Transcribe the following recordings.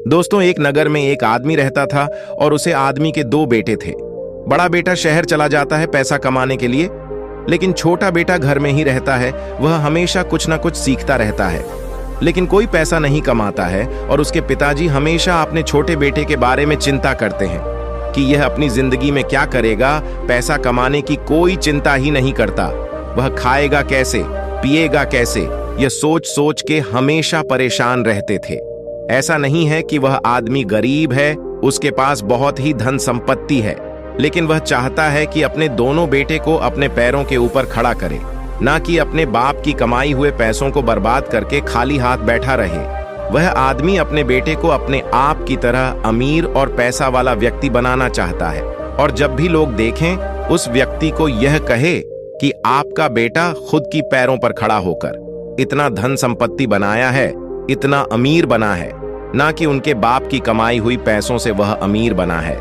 दोस्तों, एक नगर में एक आदमी रहता था और उसे आदमी के दो बेटे थे। बड़ा बेटा शहर चला जाता है पैसा कमाने के लिए, लेकिन छोटा बेटा घर में ही रहता है। वह हमेशा कुछ ना कुछ सीखता रहता है, लेकिन कोई पैसा नहीं कमाता है और उसके पिताजी हमेशा अपने छोटे बेटे के बारे में चिंता करते हैं कि यह अपनी जिंदगी में क्या करेगा। पैसा कमाने की कोई चिंता ही नहीं करता। वह खाएगा कैसे, पिएगा कैसे, यह सोच सोच के हमेशा परेशान रहते थे। ऐसा नहीं है कि वह आदमी गरीब है, उसके पास बहुत ही धन संपत्ति है, लेकिन वह चाहता है कि अपने दोनों बेटे को अपने पैरों के ऊपर खड़ा करे, ना कि अपने बाप की कमाई हुए पैसों को बर्बाद करके खाली हाथ बैठा रहे। वह आदमी अपने बेटे को अपने आप की तरह अमीर और पैसा वाला व्यक्ति बनाना चाहता है, और जब भी लोग देखें उस व्यक्ति को यह कहे कि आपका बेटा खुद की पैरों पर खड़ा होकर इतना धन संपत्ति बनाया है, इतना अमीर बना है, ना कि उनके बाप की कमाई हुई पैसों से वह अमीर बना है।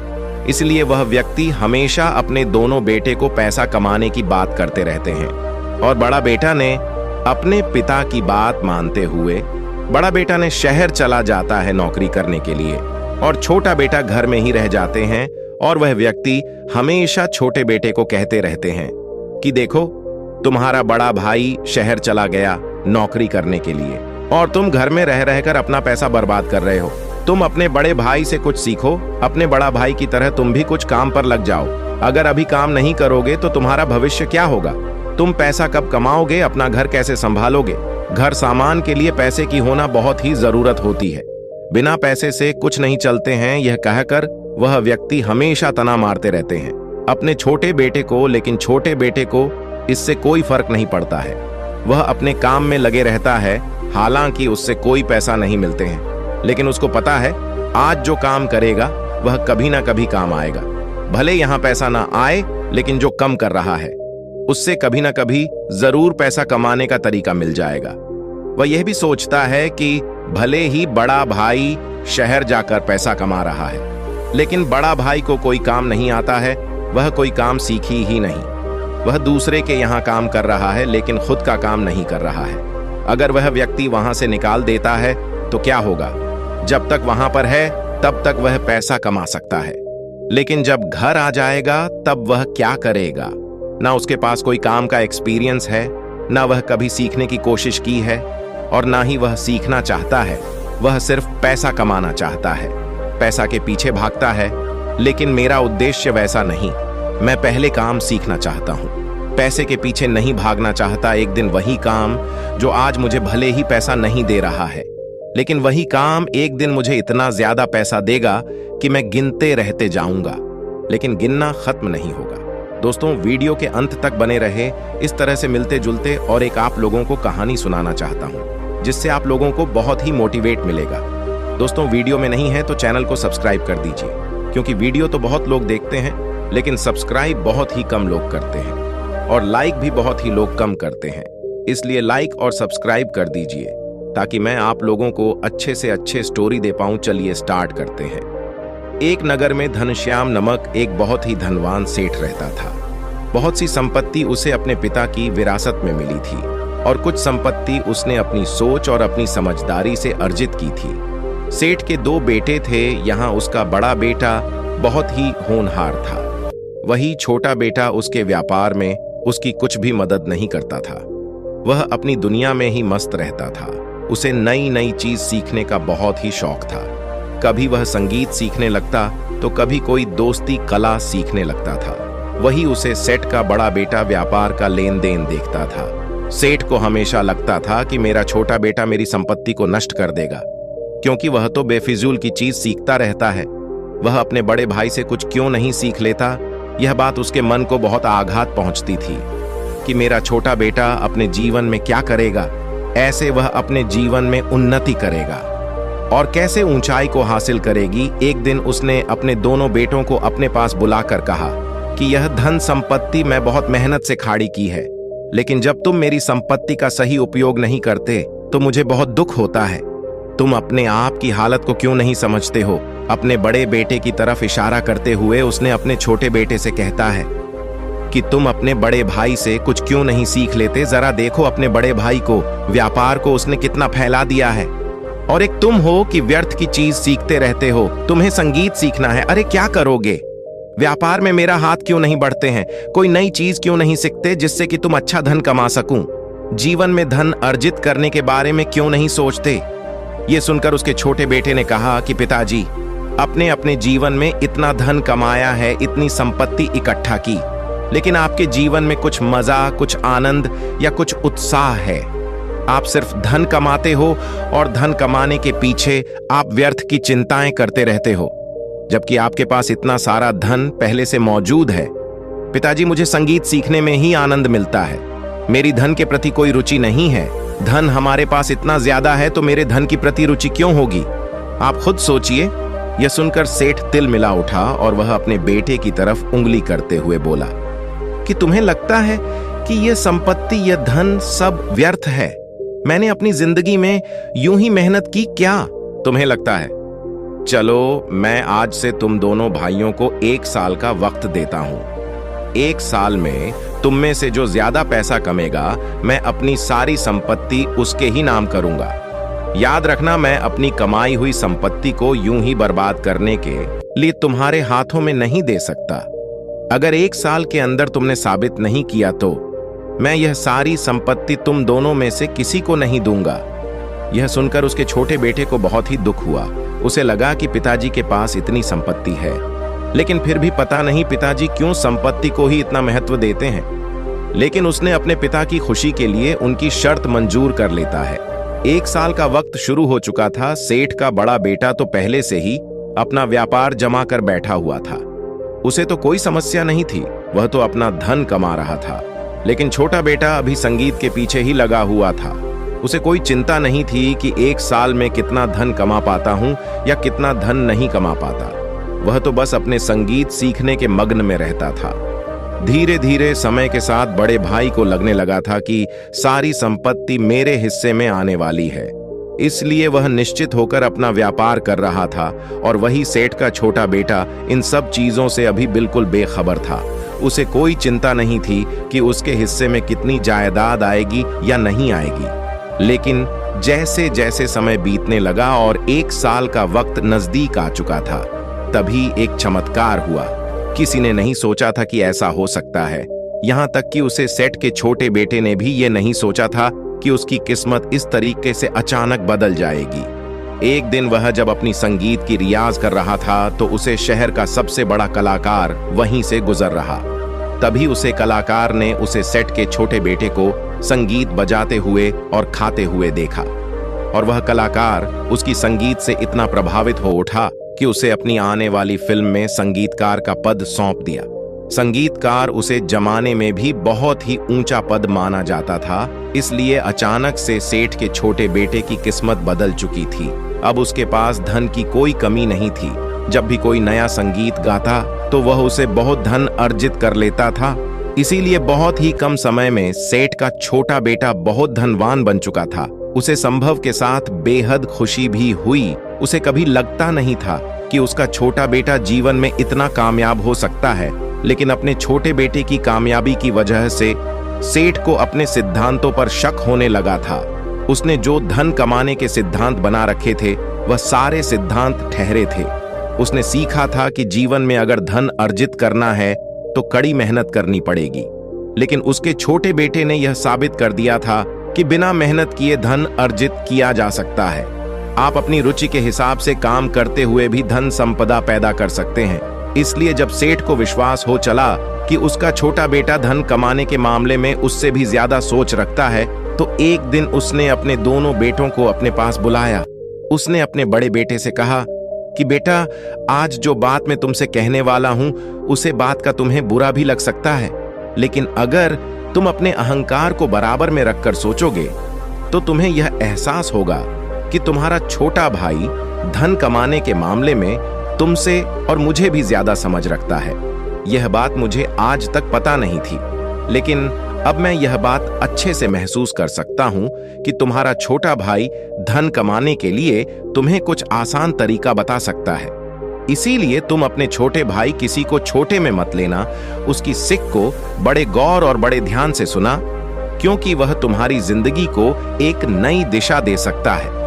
इसलिए वह व्यक्ति हमेशा अपने दोनों बेटे को पैसा कमाने की बात करते रहते हैं। और बड़ा बेटा ने अपने पिता की बात मानते हुए बड़ा बेटा ने शहर चला जाता है नौकरी करने के लिए, और छोटा बेटा घर में ही रह जाते हैं। और वह व्यक्ति हमेशा छोटे बेटे को कहते रहते हैं कि देखो, तुम्हारा बड़ा भाई शहर चला गया नौकरी करने के लिए और तुम घर में रह रहकर अपना पैसा बर्बाद कर रहे हो। तुम अपने बड़े भाई से कुछ सीखो, अपने बड़ा भाई की तरह तुम भी कुछ काम पर लग जाओ। अगर अभी काम नहीं करोगे तो तुम्हारा भविष्य क्या होगा? तुम पैसा कब कमाओगे? अपना घर कैसे संभालोगे? घर सामान के लिए पैसे की होना बहुत ही जरूरत होती है, बिना पैसे से कुछ नहीं चलते हैं। यह कहकर वह व्यक्ति हमेशा तना मारते रहते हैं अपने छोटे बेटे को, लेकिन छोटे बेटे को इससे कोई फर्क नहीं पड़ता है। वह अपने काम में लगे रहता है, हालांकि उससे कोई पैसा नहीं मिलते हैं, लेकिन उसको पता है आज जो काम करेगा वह कभी ना कभी काम आएगा। भले यहां पैसा ना आए, लेकिन जो कम कर रहा है उससे कभी ना कभी जरूर पैसा कमाने का तरीका मिल जाएगा। वह यह भी सोचता है कि भले ही बड़ा भाई शहर जाकर पैसा कमा रहा है, लेकिन बड़ा भाई को कोई काम नहीं आता है, वह कोई काम सीखी ही नहीं। वह दूसरे के यहाँ काम कर रहा है, लेकिन खुद का काम नहीं कर रहा है। अगर वह व्यक्ति वहां से निकाल देता है तो क्या होगा? जब तक वहां पर है तब तक वह पैसा कमा सकता है, लेकिन जब घर आ जाएगा तब वह क्या करेगा? ना उसके पास कोई काम का एक्सपीरियंस है, ना वह कभी सीखने की कोशिश की है, और ना ही वह सीखना चाहता है। वह सिर्फ पैसा कमाना चाहता है, पैसा के पीछे भागता है। लेकिन मेरा उद्देश्य वैसा नहीं। मैं पहले काम सीखना चाहता हूँ, पैसे के पीछे नहीं भागना चाहता। एक दिन वही काम जो आज मुझे भले ही पैसा नहीं दे रहा है, लेकिन वही काम एक दिन मुझे इतना ज्यादा पैसा देगा कि मैं गिनते रहते जाऊंगा, लेकिन गिनना खत्म नहीं होगा। दोस्तों, वीडियो के अंत तक बने रहे। इस तरह से मिलते जुलते और एक आप लोगों को कहानी सुनाना चाहता हूं, जिससे आप लोगों को बहुत ही मोटिवेट मिलेगा। दोस्तों, वीडियो में नहीं है तो चैनल को सब्सक्राइब कर दीजिए, क्योंकि वीडियो तो बहुत लोग देखते हैं, लेकिन सब्सक्राइब बहुत ही कम लोग करते हैं, और लाइक भी बहुत ही लोग कम करते हैं। इसलिए लाइक और सब्सक्राइब कर दीजिए, ताकि मैं आप लोगों को अच्छे से अच्छे स्टोरी दे पाऊं। चलिए स्टार्ट करते हैं। एक नगर में घनश्याम नामक एक बहुत ही धनवान सेठ रहता था। बहुत सी संपत्ति उसे अपने पिता की विरासत में मिली थी, और कुछ संपत्ति उसने अपनी सोच और अपनी समझदारी से अर्जित की थी। सेठ के दो बेटे थे। यहाँ उसका बड़ा बेटा बहुत ही होनहार था, वही छोटा बेटा उसके व्यापार में उसकी कुछ भी मदद नहीं करता था। वह अपनी दुनिया में ही मस्त रहता था। उसे नई नई चीज सीखने का बहुत ही शौक था। कभी वह संगीत सीखने लगता तो कभी कोई दोस्ती कला सीखने लगता था। वही उसे सेठ का बड़ा बेटा व्यापार का लेन देन देखता था। सेठ को हमेशा लगता था कि मेरा छोटा बेटा मेरी संपत्ति को नष्ट कर देगा, क्योंकि वह तो बेफिजूल की चीज सीखता रहता है। वह अपने बड़े भाई से कुछ क्यों नहीं सीख लेता? यह बात उसके मन को बहुत आघात पहुंचती थी कि मेरा छोटा बेटा अपने जीवन में क्या करेगा, ऐसे वह अपने जीवन में उन्नति करेगा और कैसे ऊंचाई को हासिल करेगी। एक दिन उसने अपने दोनों बेटों को अपने पास बुलाकर कहा कि यह धन संपत्ति मैं बहुत मेहनत से खाड़ी की है, लेकिन जब तुम मेरी संपत्ति का सही उपयोग नहीं करते तो मुझे बहुत दुख होता है। तुम अपने आप की हालत को क्यों नहीं समझते हो? अपने बड़े बेटे की तरफ इशारा करते हुए उसने अपने छोटे बेटे से कहता है कि तुम अपने बड़े भाई से कुछ क्यों नहीं सीख लेते? जरा देखो अपने बड़े भाई को, व्यापार को उसने कितना फैला दिया है। और एक तुम हो कि व्यर्थ की चीज सीखते रहते हो। तुम्हें संगीत सीखना है, अरे क्या करोगे? व्यापार में मेरा हाथ क्यों नहीं बढ़ते हैं? कोई नई चीज क्यों नहीं सीखते जिससे कि तुम अच्छा धन कमा सकूं? जीवन में धन अर्जित करने के बारे में क्यों नहीं सोचते? ये सुनकर उसके छोटे बेटे ने कहा कि पिताजी, अपने अपने जीवन में इतना धन कमाया है, इतनी संपत्ति इकट्ठा की, लेकिन आपके जीवन में कुछ मजा, कुछ आनंद या कुछ उत्साह है। आप सिर्फ धन कमाते हो और धन कमाने के पीछे आप व्यर्थ की चिंताएं करते रहते हो, जबकि आपके पास इतना सारा धन पहले से मौजूद है। पिताजी, मुझे संगीत सीखने में ही आनंद मिलता है, मेरी धन के प्रति कोई रुचि नहीं है। धन हमारे पास इतना ज्यादा है तो मेरे धन की प्रति रुचि क्यों होगी? आप खुद सोचिए। यह सुनकर सेठ तिल मिला उठा और वह अपने बेटे की तरफ उंगली करते हुए बोला कि तुम्हें लगता है कि यह संपत्ति, यह धन सब व्यर्थ है? मैंने अपनी जिंदगी में यूं ही मेहनत की क्या? तुम्हें लगता है? चलो, मैं आज से तुम दोनों भाइयों को 1 साल का वक्त देता हूं। 1 साल में तुम में से जो ज्यादा पैसा कमेगा, मैं अपनी सारी संपत्ति उसके ही नाम करूंगा। याद रखना, मैं अपनी कमाई हुई संपत्ति को यूं ही बर्बाद करने के लिए तुम्हारे हाथों में नहीं दे सकता। अगर 1 साल के अंदर तुमने साबित नहीं किया तो मैं यह सारी संपत्ति तुम दोनों में से किसी को नहीं दूंगा। यह सुनकर उसके छोटे बेटे को बहुत ही दुख हुआ। उसे लगा कि पिताजी के पास इतनी संपत्ति है, लेकिन फिर भी पता नहीं पिताजी क्यों संपत्ति को ही इतना महत्व देते हैं। लेकिन उसने अपने पिता की खुशी के लिए उनकी शर्त मंजूर कर लेता है। 1 साल का वक्त शुरू हो चुका था। सेठ का बड़ा बेटा तो पहले से ही अपना व्यापार जमा कर बैठा हुआ था। उसे तो कोई समस्या नहीं थी, वह तो अपना धन कमा रहा था। लेकिन छोटा बेटा अभी संगीत के पीछे ही लगा हुआ था। उसे कोई चिंता नहीं थी कि 1 साल में कितना धन कमा पाता हूं या कितना धन नहीं कमा पाता। वह तो बस अपने संगीत सीखने के मग्न में रहता था। धीरे धीरे समय के साथ बड़े भाई को लगने लगा था कि सारी संपत्ति मेरे हिस्से में आने वाली है, इसलिए वह निश्चित होकर अपना व्यापार कर रहा था। और वही सेठ का छोटा बेटा इन सब चीजों से अभी बिल्कुल बेखबर था। उसे कोई चिंता नहीं थी कि उसके हिस्से में कितनी जायदाद आएगी या नहीं आएगी। लेकिन जैसे जैसे समय बीतने लगा और 1 साल का वक्त नजदीक आ चुका था, तभी एक चमत्कार हुआ। किसी ने नहीं सोचा था कि ऐसा हो सकता है। यहां तक कि उसे सेठ के छोटे बेटे ने भी ये नहीं सोचा था कि उसकी किस्मत इस तरीके से अचानक बदल जाएगी। एक दिन वह जब अपनी संगीत की रियाज कर रहा था तो उसे शहर का सबसे बड़ा कलाकार वहीं से गुजर रहा। तभी उसे कलाकार ने उसे सेठ के छोटे बेटे को संगीत बजाते हुए और खाते हुए देखा, और वह कलाकार उसकी संगीत से इतना प्रभावित हो उठा कि उसे अपनी आने वाली फिल्म में संगीतकार का पद सौंप दिया। संगीतकार उसे जमाने में भी बहुत ही ऊंचा पद माना जाता था, इसलिए अचानक से सेठ के छोटे बेटे की किस्मत बदल चुकी थी। अब उसके पास धन की कोई कमी नहीं थी। जब भी कोई नया संगीत गाता तो वह उसे बहुत धन अर्जित कर लेता था। इसीलिए बहुत ही कम समय में सेठ का छोटा बेटा बहुत धनवान बन चुका था। उसे संभव के साथ बेहद खुशी भी हुई। उसे कभी लगता नहीं था कि उसका छोटा बेटा जीवन में इतना कामयाब हो सकता है, लेकिन अपने छोटे बेटे की कामयाबी की वजह से सेठ को अपने सिद्धांतों पर शक होने लगा था। उसने जो धन कमाने के सिद्धांत बना रखे थे, वह सारे सिद्धांत ठहरे थे। उसने सीखा था कि जीवन में अगर धन अर्जित करना है तो कड़ी मेहनत करनी पड़ेगी। लेकिन उसके छोटे बेटे ने यह साबित कर दिया था कि बिना मेहनत किए धन अर्जित किया जा सकता है। आप अपनी रुचि के हिसाब से काम करते हुए भी धन संपदा पैदा कर सकते हैं। इसलिए जब सेठ को विश्वास हो चला कि उसका छोटा बेटा धन कमाने के मामले में उससे भी ज्यादा सोच रखता है, तो एक दिन उसने अपने दोनों बेटों को अपने पास बुलाया। उसने अपने बड़े बेटे से कहा कि बेटा, आज जो बात मैं तुमसे कहने वाला हूं, उसे बात का तुम्हें बुरा भी लग सकता है, लेकिन अगर तुम अपने अहंकार को बराबर में रखकर सोचोगे तो तुम्हें यह एहसास होगा कि तुम्हारा छोटा भाई धन कमाने के मामले में तुमसे और मुझे भी ज्यादा समझ रखता है। यह बात मुझे आज तक पता नहीं थी, लेकिन अब मैं यह बात अच्छे से महसूस कर सकता हूं कि तुम्हारा छोटा भाई धन कमाने के लिए तुम्हें कुछ आसान तरीका बता सकता है। इसीलिए तुम अपने छोटे भाई किसी को छोटे में मत लेना। उसकी सिक को बड़े गौर और बड़े ध्यान से सुना, क्योंकि वह तुम्हारी जिंदगी को एक नई दिशा दे सकता है।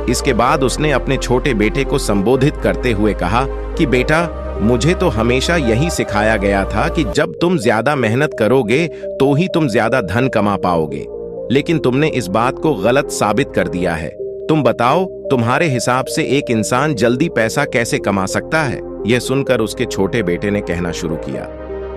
इसके बाद उसने अपने छोटे बेटे को संबोधित करते हुए कहा कि बेटा, मुझे तो हमेशा यही सिखाया गया था कि जब तुम ज्यादा मेहनत करोगे तो ही तुम ज्यादा धन कमा पाओगे, लेकिन तुमने इस बात को गलत साबित कर दिया है। तुम बताओ, तुम्हारे हिसाब से एक इंसान जल्दी पैसा कैसे कमा सकता है? यह सुनकर उसके छोटे बेटे ने कहना शुरू किया।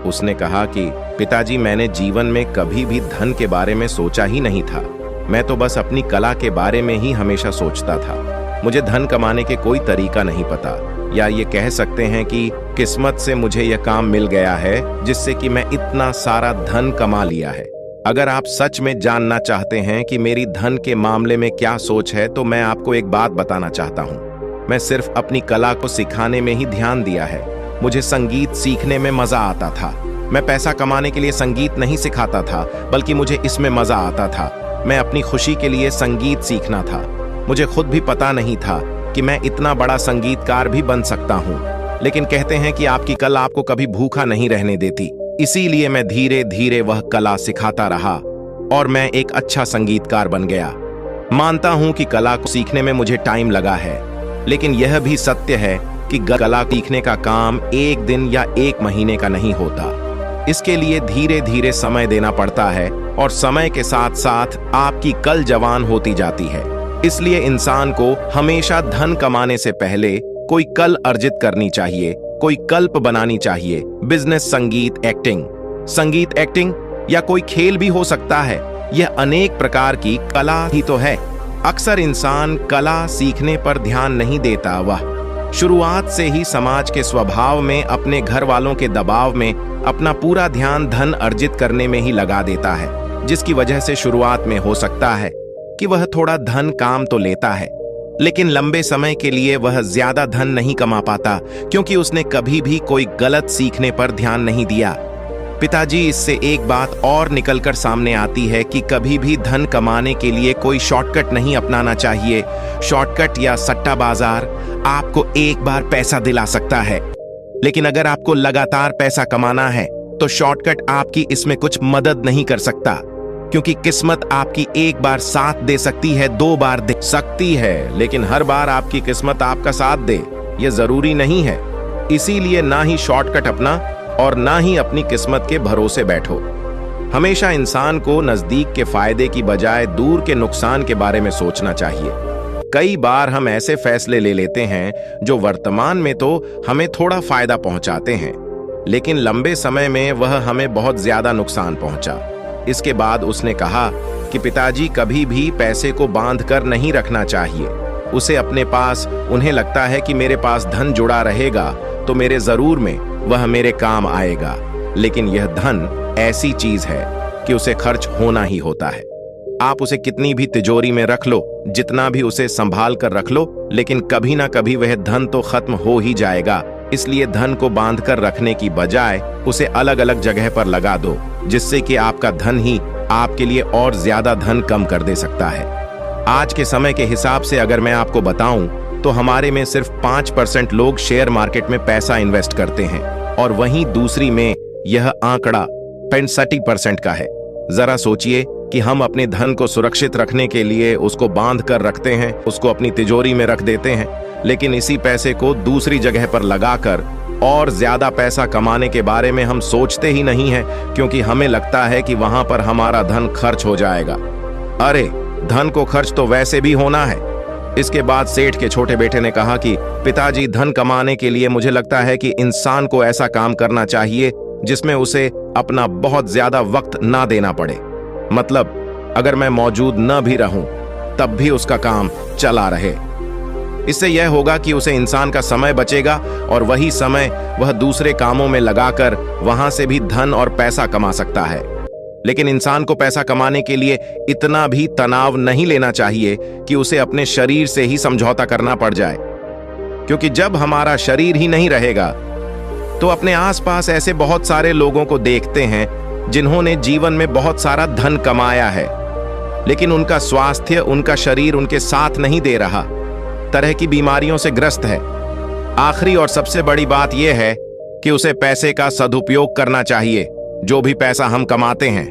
उसने कहा कि पिताजी, मैंने जीवन में कभी भी धन के बारे में सोचा ही नहीं था। मैं तो बस अपनी कला के बारे में ही हमेशा सोचता था। मुझे धन कमाने के कोई तरीका नहीं पता, या ये कह सकते हैं कि किस्मत से मुझे यह काम मिल गया है जिससे कि मैं इतना सारा धन कमा लिया है। अगर आप सच में जानना चाहते हैं कि मेरी धन के मामले में क्या सोच है, तो मैं आपको एक बात बताना चाहता हूँ। मैं सिर्फ अपनी कला को सिखाने में ही ध्यान दिया है। मुझे संगीत सीखने में मजा आता था। मैं पैसा कमाने के लिए संगीत नहीं सिखाता था, बल्कि मुझे इसमें मजा आता था। मैं अपनी खुशी के लिए संगीत सीखना था। मुझे खुद भी पता नहीं था कि मैं इतना बड़ा संगीतकार भी बन सकता हूँ, लेकिन कहते हैं कि आपकी कला आपको कभी भूखा नहीं रहने देती। इसीलिए मैं धीरे धीरे वह कला सिखाता रहा और मैं एक अच्छा संगीतकार बन गया। मानता हूँ कि कला को सीखने में मुझे टाइम लगा है, लेकिन यह भी सत्य है कि कला सीखने का काम एक दिन या एक महीने का नहीं होता। इसके लिए धीरे धीरे समय देना पड़ता है और समय के साथ साथ आपकी कल जवान होती जाती है। इसलिए इंसान को हमेशा धन कमाने से पहले कोई कल अर्जित करनी चाहिए, कोई कल्प बनानी चाहिए। बिजनेस, संगीत एक्टिंग या कोई खेल भी हो सकता है। यह अनेक प्रकार की कला ही तो है। अक्सर इंसान कला सीखने पर ध्यान नहीं देता। वह शुरुआत से ही समाज के स्वभाव में, अपने घर वालों के दबाव में अपना पूरा ध्यान धन अर्जित करने में ही लगा देता है, जिसकी वजह से शुरुआत में हो सकता है कि वह थोड़ा धन काम तो लेता है, लेकिन लंबे समय के लिए वह ज्यादा धन नहीं कमा पाता, क्योंकि उसने कभी भी कोई गलत सीखने पर ध्यान नहीं दिया। पिताजी, इससे एक बात और निकलकर सामने आती है कि कभी भी धन कमाने के लिए कोई शॉर्टकट नहीं अपनाना चाहिए। शॉर्टकट या सट्टा बाजार आपको एक बार पैसा दिला सकता है, लेकिन अगर आपको लगातार पैसा कमाना है तो शॉर्टकट आपकी इसमें कुछ मदद नहीं कर सकता, क्योंकि किस्मत आपकी एक बार साथ दे सकती है, 2 बार दे सकती है, लेकिन हर बार आपकी किस्मत आपका साथ दे यह जरूरी नहीं है। इसीलिए ना ही शॉर्टकट अपना और ना ही अपनी किस्मत के भरोसे बैठो। हमेशा इंसान को नजदीक के फायदे की बजाय दूर के नुकसान के बारे में सोचना चाहिए। कई बार हम ऐसे फैसले ले लेते हैं जो वर्तमान में तो हमें थोड़ा फायदा पहुंचाते हैं, लेकिन लंबे समय में वह हमें बहुत ज्यादा नुकसान पहुंचा। इसके बाद उसने कहा कि पिताजी, कभी भी पैसे को बांध कर नहीं रखना चाहिए। उसे अपने पास, उन्हें लगता है कि मेरे पास धन जुड़ा रहेगा तो मेरे जरूर में वह मेरे काम आएगा, लेकिन यह धन ऐसी चीज है कि उसे खर्च होना ही होता है। आप उसे कितनी भी तिजोरी में रख लो, जितना भी उसे संभाल कर रख लो, लेकिन कभी ना कभी वह धन तो खत्म हो ही जाएगा। इसलिए धन को बांध कर रखने की बजाय उसे अलग अलग जगह पर लगा दो, जिससे कि आपका धन ही आपके लिए और ज्यादा धन कम कर दे सकता है। आज के समय के हिसाब से अगर मैं आपको बताऊं तो हमारे में सिर्फ 5% लोग शेयर मार्केट में पैसा इन्वेस्ट करते हैं, और वहीं दूसरी में यह आंकड़ा 65% का है। जरा सोचिए कि हम अपने धन को सुरक्षित रखने के लिए उसको बांध कर रखते हैं, उसको अपनी तिजोरी में रख देते हैं, लेकिन इसी पैसे को दूसरी जगह पर लगाकर और ज्यादा पैसा कमाने के बारे में हम सोचते ही नहीं हैं, क्योंकि हमें लगता है कि वहां पर हमारा धन खर्च हो जाएगा। अरे, धन को खर्च तो वैसे भी होना है। इसके बाद सेठ के छोटे बेटे ने कहा कि पिताजी, धन कमाने के लिए मुझे लगता है कि इंसान को ऐसा काम करना चाहिए जिसमें उसे अपना बहुत ज्यादा वक्त ना देना पड़े। मतलब अगर मैं मौजूद न भी रहूं तब भी उसका काम चला रहे। इससे यह होगा कि उसे इंसान का समय बचेगा और वही समय वह दूसरे कामों में लगाकर वहां से भी धन और पैसा कमा सकता है। लेकिन इंसान को पैसा कमाने के लिए इतना भी तनाव नहीं लेना चाहिए कि उसे अपने शरीर से ही समझौता करना पड़ जाए, क्योंकि जब हमारा शरीर ही नहीं रहेगा तो अपने आसपास ऐसे बहुत सारे लोगों को देखते हैं जिन्होंने जीवन में बहुत सारा धन कमाया है, लेकिन उनका स्वास्थ्य, उनका शरीर उनके साथ नहीं दे रहा, तरह की बीमारियों से ग्रस्त है। आखिरी और सबसे बड़ी बात यह है कि उसे पैसे का सदुपयोग करना चाहिए। जो भी पैसा हम कमाते हैं,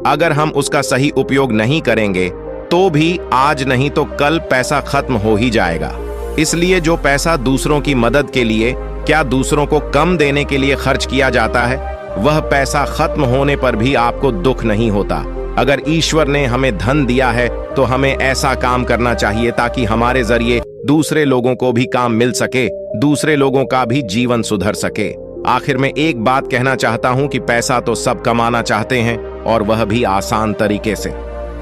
अगर हम उसका सही उपयोग नहीं करेंगे तो भी आज नहीं तो कल पैसा खत्म हो ही जाएगा। इसलिए जो पैसा दूसरों की मदद के लिए, क्या दूसरों को कम देने के लिए खर्च किया जाता है, वह पैसा खत्म होने पर भी आपको दुख नहीं होता। अगर ईश्वर ने हमें धन दिया है तो हमें ऐसा काम करना चाहिए ताकि हमारे जरिए दूसरे लोगों को भी काम मिल सके, दूसरे लोगों का भी जीवन सुधर सके। आखिर में एक बात कहना चाहता हूं कि पैसा तो सब कमाना चाहते हैं और वह भी आसान तरीके से,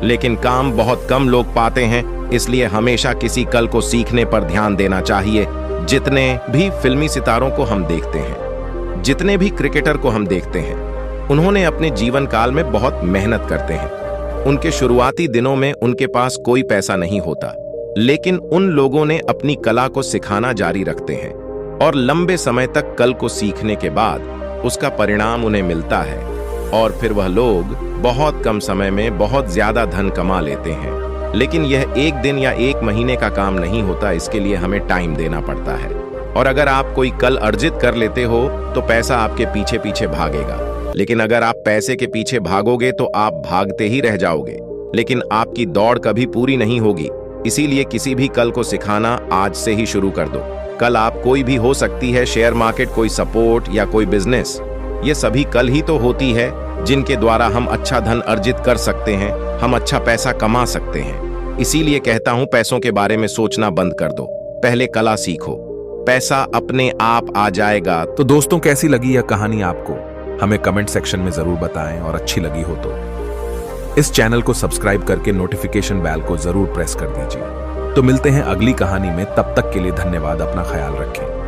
लेकिन काम बहुत कम लोग पाते हैं। इसलिए हमेशा किसी कल को सीखने पर ध्यान देना चाहिए। जितने भी फिल्मी सितारों को हम देखते हैं, जितने भी क्रिकेटर को हम देखते हैं, उन्होंने अपने जीवन काल में बहुत मेहनत करते हैं। उनके शुरुआती दिनों में उनके पास कोई पैसा नहीं होता, लेकिन उन लोगों ने अपनी कला को सिखाना जारी रखते हैं और लंबे समय तक कल को सीखने के बाद उसका परिणाम उन्हें मिलता है और फिर वह लोग बहुत कम समय में बहुत ज्यादा धन कमा लेते हैं। लेकिन यह एक दिन या एक महीने का काम नहीं होता, इसके लिए हमें टाइम देना पड़ता है। और अगर आप कोई कल अर्जित कर लेते हो तो पैसा आपके पीछे पीछे भागेगा, लेकिन अगर आप पैसे के पीछे भागोगे तो आप भागते ही रह जाओगे, लेकिन आपकी दौड़ कभी पूरी नहीं होगी। इसीलिए किसी भी कल को सिखाना आज से ही शुरू कर दो। कल आप कोई भी हो सकती है, शेयर मार्केट, कोई सपोर्ट या कोई बिजनेस, ये सभी कल ही तो होती है जिनके द्वारा हम अच्छा धन अर्जित कर सकते हैं, हम अच्छा पैसा कमा सकते हैं। इसीलिए कहता हूं, पैसों के बारे में सोचना बंद कर दो, पहले कला सीखो, पैसा अपने आप आ जाएगा। तो दोस्तों, कैसी लगी यह कहानी आपको? हमें कमेंट सेक्शन में जरूर बताएं और अच्छी लगी हो तो इस चैनल को सब्सक्राइब करके नोटिफिकेशन बेल को जरूर प्रेस कर दीजिए। तो मिलते हैं अगली कहानी में, तब तक के लिए धन्यवाद, अपना ख्याल रखें।